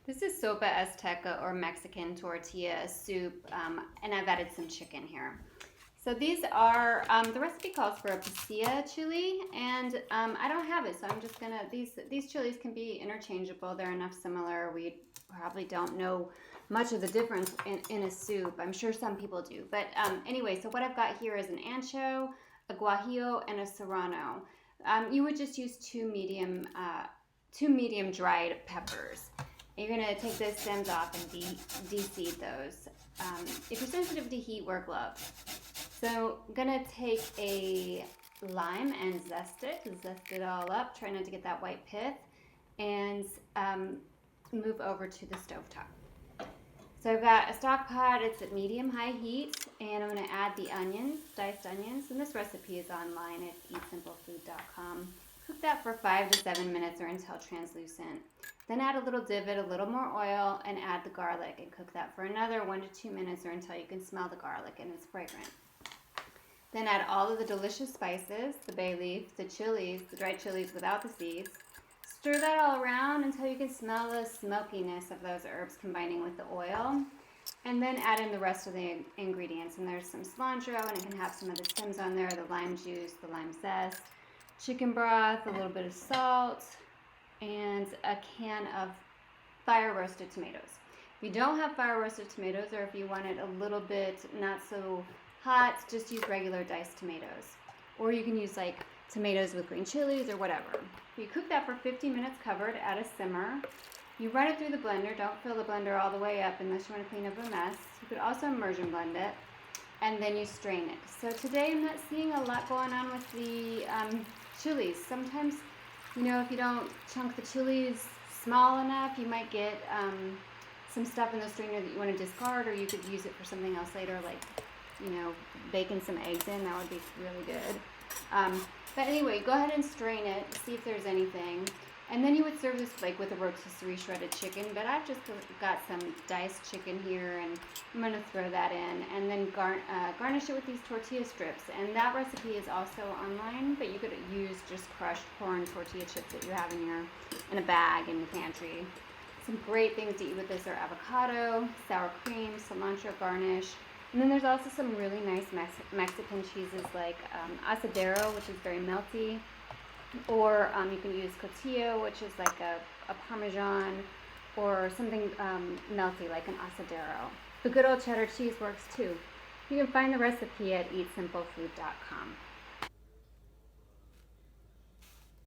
This is Sopa Azteca or Mexican Tortilla Soup, and I've added some chicken here. So these are, the recipe calls for a pasilla chili, and I don't have it, so I'm just gonna, these chilies can be interchangeable. They're enough similar. We probably don't know much of the difference in a soup. I'm sure some people do. But anyway, so what I've got here is an ancho, a guajillo, and a serrano. You would just use two medium dried peppers. You're gonna take the stems off and de-seed those. If you're sensitive to heat, wear gloves. So I'm gonna take a lime and zest it all up. Try not to get that white pith, and move over to the stovetop. So I've got a stock pot. It's at medium-high heat, and I'm gonna add the onions, diced onions, and this recipe is online at eatsimplefood.com. Cook that for 5 to 7 minutes or until translucent. Then add a little divot, a little more oil, and add the garlic and cook that for another 1 to 2 minutes or until you can smell the garlic and it's fragrant. Then add all of the delicious spices, the bay leaf, the chilies, the dried chilies without the seeds. Stir that all around until you can smell the smokiness of those herbs combining with the oil. And then add in the rest of the ingredients. And there's some cilantro, and it can have some of the stems on there, the lime juice, the lime zest, chicken broth, a little bit of salt, and a can of fire roasted tomatoes. If you don't have fire roasted tomatoes, or if you want it a little bit not so hot, just use regular diced tomatoes. Or you can use like tomatoes with green chilies or whatever. You cook that for 15 minutes covered at a simmer. You run it through the blender. Don't fill the blender all the way up unless you want to clean up a mess. You could also immersion blend it, and then you strain it. So today I'm not seeing a lot going on with the chilies. Sometimes, you know, if you don't chunk the chilies small enough, you might get some stuff in the strainer that you want to discard, or you could use it for something else later, like, you know, baking some eggs in. That would be really good. But anyway, go ahead and strain it, see if there's anything. And then you would serve this like with a rotisserie shredded chicken, but I've just got some diced chicken here, and I'm going to throw that in. And then garnish it with these tortilla strips. And that recipe is also online, but you could use just crushed corn tortilla chips that you have in a bag in the pantry. Some great things to eat with this are avocado, sour cream, cilantro garnish. And then there's also some really nice Mexican cheeses like asadero, which is very melty. Or you can use cotija, which is like a Parmesan, or something melty like an asadero. The good old cheddar cheese works too. You can find the recipe at eatsimplefood.com.